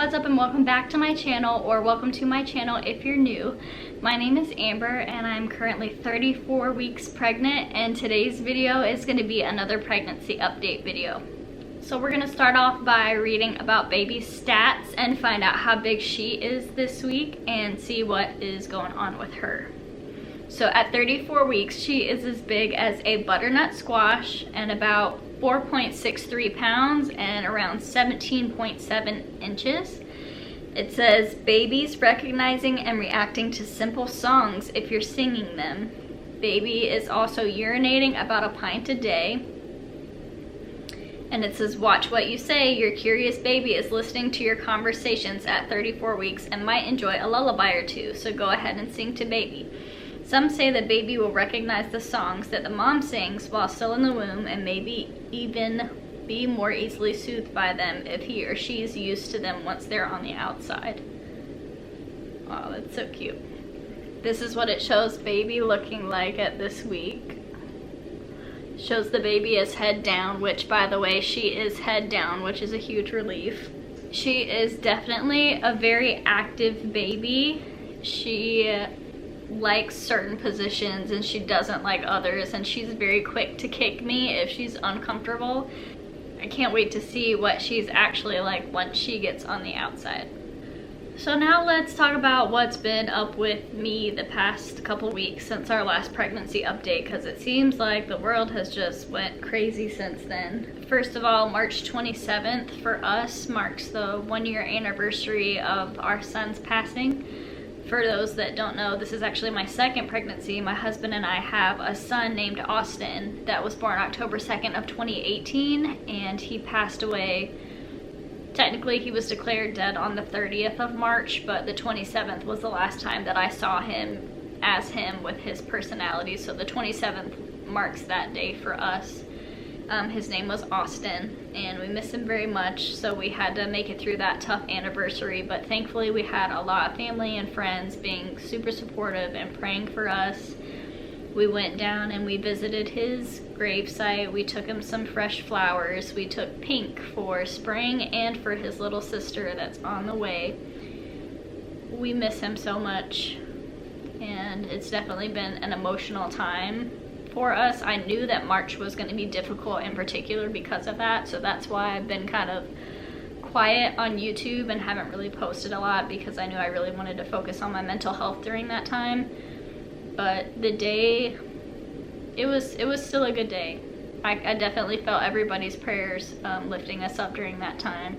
what's up, and welcome back to my channel, or welcome to my channel if you're new. My name is Amber and I'm currently 34 weeks pregnant, and today's video is going to be another pregnancy update video. So we're going to start off by reading about baby's stats and find out how big she is this week and see what is going on with her. So at 34 weeks, she is as big as a butternut squash and about 4.63 pounds and around 17.7 inches. It says, babies recognizing and reacting to simple songs if you're singing them. Baby is also urinating about a pint a day. And it says, watch what you say. Your curious baby is listening to your conversations at 34 weeks and might enjoy a lullaby or two, so go ahead and sing to baby. Some say that baby will recognize the songs that the mom sings while still in the womb and maybe even be more easily soothed by them if he or she is used to them once they're on the outside. Oh, that's so cute. This is what it shows baby looking like at this week. It shows the baby as head down, which, by the way, she is head down, which is a huge relief. She is definitely a very active baby. She likes certain positions and she doesn't like others, and she's very quick to kick me if she's uncomfortable. I can't wait to see what she's actually like once she gets on the outside. So now let's talk about what's been up with me the past couple weeks since our last pregnancy update, because it seems like the world has just went crazy since then. First of all, March 27th for us marks the 1-year anniversary of our son's passing. For those that don't know, this is actually my second pregnancy. My husband and I have a son named Austin that was born October 2nd of 2018, and he passed away. Technically, he was declared dead on the 30th of March, but the 27th was the last time that I saw him as him with his personality, so the 27th marks that day for us. His name was Austin, and we miss him very much, so we had to make it through that tough anniversary, but thankfully we had a lot of family and friends being super supportive and praying for us. We went down and we visited his gravesite. We took him some fresh flowers. We took pink for spring and for his little sister that's on the way. We miss him so much, and it's definitely been an emotional time for us. I knew that March was going to be difficult in particular because of that, so that's why I've been kind of quiet on YouTube and haven't really posted a lot, because I knew I really wanted to focus on my mental health during that time. But the day, it was still a good day. I definitely felt everybody's prayers lifting us up during that time.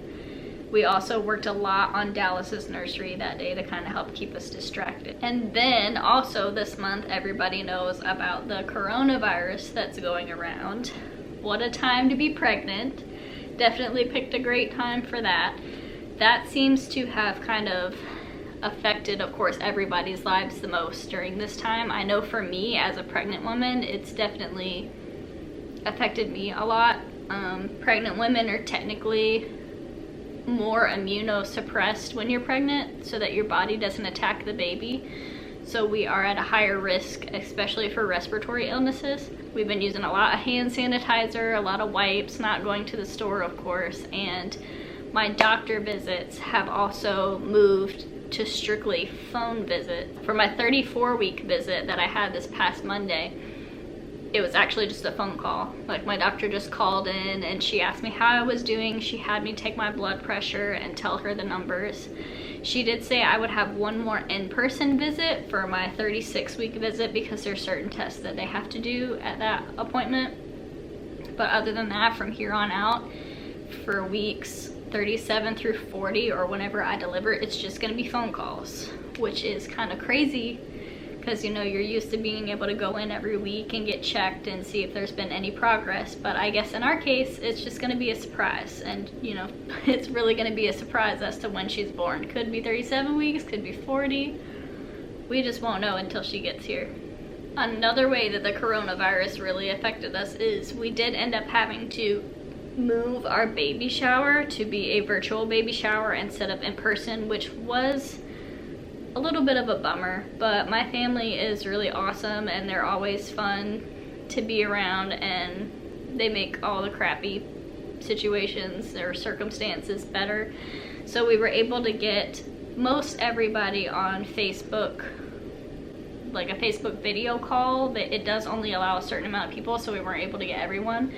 We also worked a lot on Dallas's nursery that day to kind of help keep us distracted. And then also this month, everybody knows about the coronavirus that's going around. What a time to be pregnant. Definitely picked a great time for that. That seems to have kind of affected, of course, everybody's lives the most during this time. I know for me as a pregnant woman, it's definitely affected me a lot. Pregnant women are technically more immunosuppressed when you're pregnant so that your body doesn't attack the baby. So we are at a higher risk, especially for respiratory illnesses. We've been using a lot of hand sanitizer, a lot of wipes, not going to the store, of course, and my doctor visits have also moved to strictly phone visits. For my 34-week visit that I had this past Monday, it was actually just a phone call. Like, my doctor just called in and she asked me how I was doing. She had me take my blood pressure and tell her the numbers. She did say I would have one more in-person visit for my 36-week visit, because there's certain tests that they have to do at that appointment. But other than that, from here on out, for weeks 37 through 40 or whenever I deliver, it's just gonna be phone calls, which is kind of crazy, because, you know, you're used to being able to go in every week and get checked and see if there's been any progress. But I guess in our case, it's just going to be a surprise. And, you know, it's really going to be a surprise as to when she's born. Could be 37 weeks, could be 40. We just won't know until she gets here. Another way that the coronavirus really affected us is we did end up having to move our baby shower to be a virtual baby shower instead of in person, which was a little bit of a bummer, but my family is really awesome and they're always fun to be around, and they make all the crappy situations or circumstances better. So we were able to get most everybody on Facebook, like a Facebook video call, but it does only allow a certain amount of people, so we weren't able to get everyone.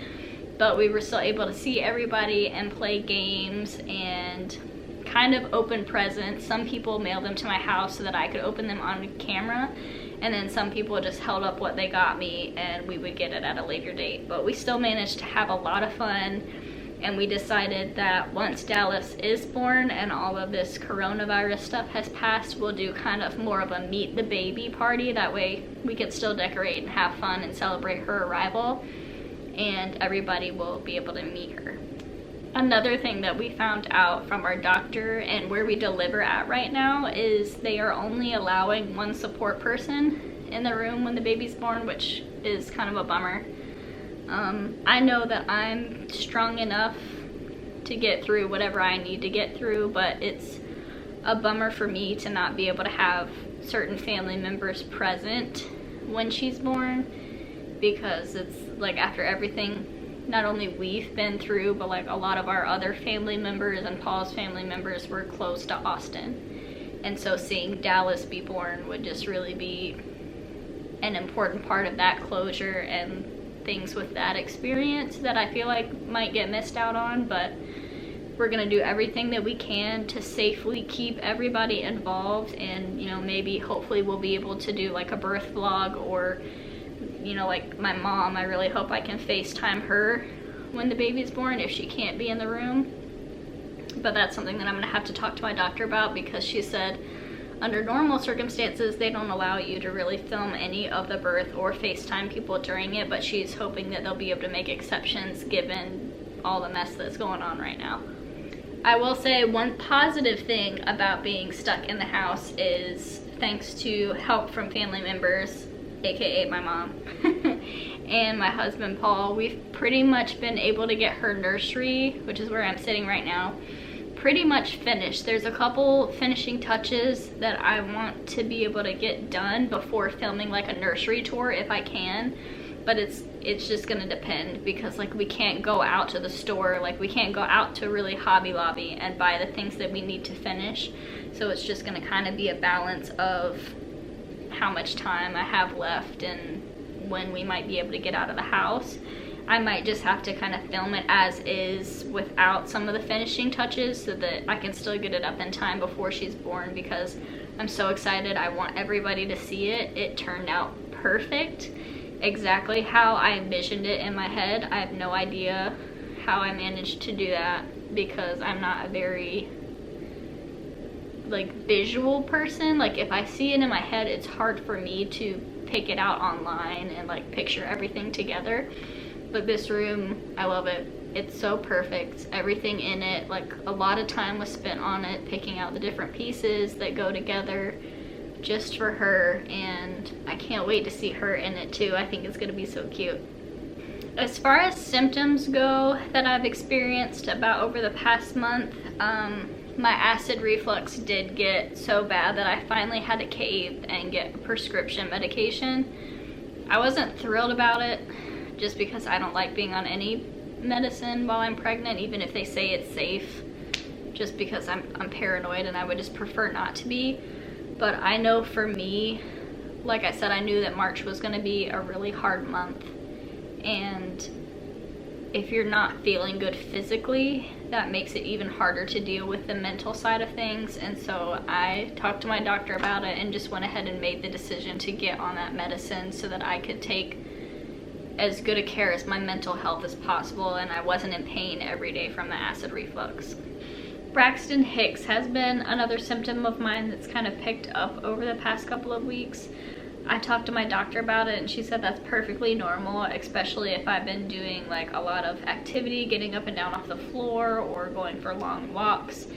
But we were still able to see everybody and play games and kind of open presents. Some people mailed them to my house so that I could open them on camera, and then some people just held up what they got me and we would get it at a later date. But we still managed to have a lot of fun, and we decided that once Dallas is born and all of this coronavirus stuff has passed, we'll do kind of more of a meet the baby party. That way we can still decorate and have fun and celebrate her arrival, and everybody will be able to meet her. Another thing that we found out from our doctor and where we deliver at right now is they are only allowing one support person in the room when the baby's born, which is kind of a bummer. I know that I'm strong enough to get through whatever I need to get through, but it's a bummer for me to not be able to have certain family members present when she's born, because it's like after everything not only we've been through, but like a lot of our other family members and Paul's family members were close to Austin. And so seeing Dallas be born would just really be an important part of that closure and things with that experience that I feel like might get missed out on. But we're gonna do everything that we can to safely keep everybody involved, and you know, maybe hopefully we'll be able to do like a birth vlog, or you know, like my mom, I really hope I can FaceTime her when the baby's born if she can't be in the room. But that's something that I'm gonna have to talk to my doctor about, because she said under normal circumstances they don't allow you to really film any of the birth or FaceTime people during it, but she's hoping that they'll be able to make exceptions given all the mess that's going on right now. I will say one positive thing about being stuck in the house is, thanks to help from family members, aka my mom and my husband Paul, we've pretty much been able to get her nursery, which is where I'm sitting right now, pretty much finished. There's a couple finishing touches that I want to be able to get done before filming like a nursery tour if I can, but it's just gonna depend, because like we can't go out to the store, like we can't go out to really Hobby Lobby and buy the things that we need to finish. So it's just gonna kind of be a balance of how much time I have left and when we might be able to get out of the house. I might just have to kind of film it as is without some of the finishing touches so that I can still get it up in time before she's born, because I'm so excited. I want everybody to see it. It turned out perfect, exactly how I envisioned it in my head. I have no idea how I managed to do that, because I'm not a very like visual person. Like if I see it in my head, it's hard for me to pick it out online and like picture everything together. But this room, I love it. It's so perfect. Everything in it, like a lot of time was spent on it, picking out the different pieces that go together just for her, and I can't wait to see her in it too. I think it's gonna be so cute. As far as symptoms go that I've experienced about over the past month, my acid reflux did get so bad that I finally had to cave and get prescription medication. I wasn't thrilled about it, just because I don't like being on any medicine while I'm pregnant, even if they say it's safe, just because I'm paranoid and I would just prefer not to be. But I know for me, like I said, I knew that March was going to be a really hard month, and if you're not feeling good physically, that makes it even harder to deal with the mental side of things. And so I talked to my doctor about it and just went ahead and made the decision to get on that medicine so that I could take as good a care as my mental health as possible, and I wasn't in pain every day from the acid reflux. Braxton Hicks has been another symptom of mine that's kind of picked up over the past couple of weeks. I talked to my doctor about it and she said that's perfectly normal, especially if I've been doing like a lot of activity, getting up and down off the floor or going for long walks.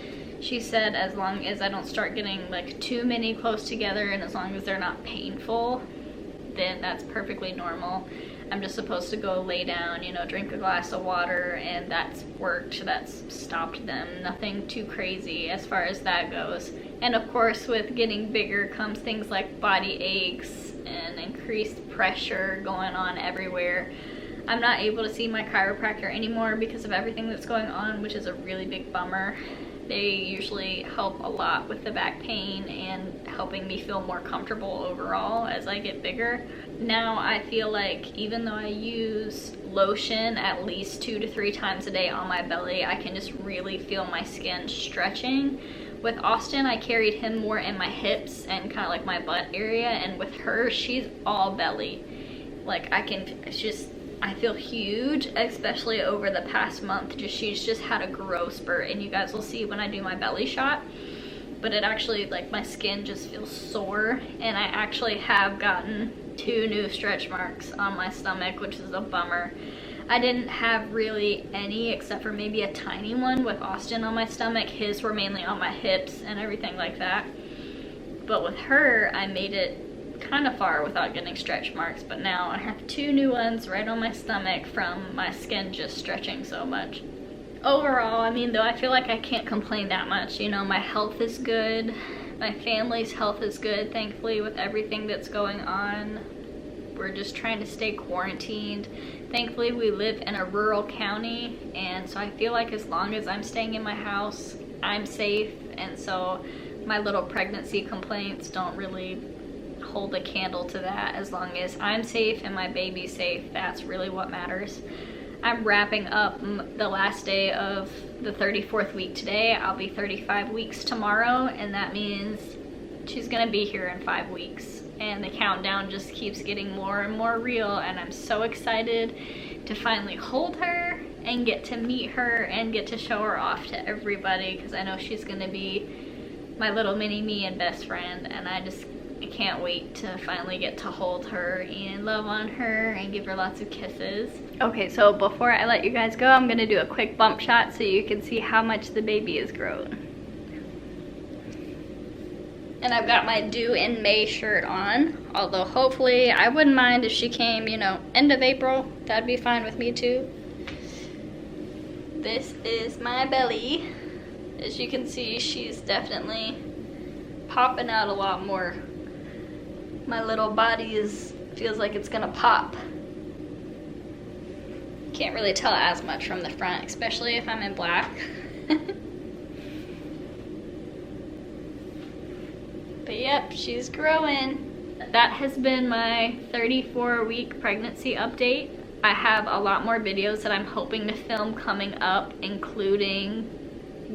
She said as long as I don't start getting like too many close together and as long as they're not painful, then that's perfectly normal. I'm just supposed to go lay down, you know, drink a glass of water, and that's worked. That's stopped them. Nothing too crazy as far as that goes. And of course, with getting bigger comes things like body aches and increased pressure going on everywhere. I'm not able to see my chiropractor anymore because of everything that's going on, which is a really big bummer, They usually help a lot with the back pain and helping me feel more comfortable overall as I get bigger. Now I feel like even though I use lotion at least 2 to 3 times a day on my belly, I can just really feel my skin stretching. With Austin, I carried him more in my hips and kind of like my butt area, and with her, she's all belly. Like I feel huge, especially over the past month. She's just had a growth spurt, and you guys will see when I do my belly shot. But it actually, like, my skin just feels sore, and I actually have gotten 2 new stretch marks on my stomach, which is a bummer. I didn't have really any except for maybe a tiny one with Austin on my stomach. His were mainly on my hips and everything like that. But with her, I made it kind of far without getting stretch marks, but now I have 2 new ones right on my stomach from my skin just stretching so much. Overall, I mean, though, I feel like I can't complain that much. You know, my health is good. My family's health is good, thankfully, with everything that's going on. We're just trying to stay quarantined. Thankfully, we live in a rural county, and so I feel like as long as I'm staying in my house, I'm safe, and so my little pregnancy complaints don't really hold a candle to that. As long as I'm safe and my baby's safe, that's really what matters. I'm wrapping up the last day of the 34th week today. I'll be 35 weeks tomorrow, and that means she's gonna be here in 5 weeks. And the countdown just keeps getting more and more real, and I'm so excited to finally hold her and get to meet her and get to show her off to everybody, because I know she's gonna be my little mini me and best friend, and I can't wait to finally get to hold her and love on her and give her lots of kisses. Okay, so before I let you guys go, I'm gonna do a quick bump shot so you can see how much the baby has grown. And I've got my due in May shirt on, although hopefully I wouldn't mind if she came, you know, end of April. That'd be fine with me too. This is my belly. As you can see, she's definitely popping out a lot more. My little body feels like it's gonna pop. Can't really tell as much from the front, especially if I'm in black. But yep, she's growing. That has been my 34-week pregnancy update. I have a lot more videos that I'm hoping to film coming up, including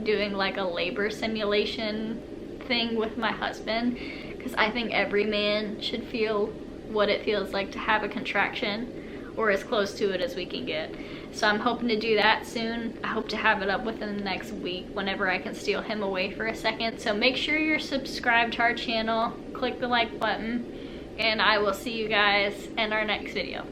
doing like a labor simulation thing with my husband, because I think every man should feel what it feels like to have a contraction, or as close to it as we can get. So I'm hoping to do that soon. I hope to have it up within the next week whenever I can steal him away for a second. So make sure you're subscribed to our channel, click the like button, and I will see you guys in our next video.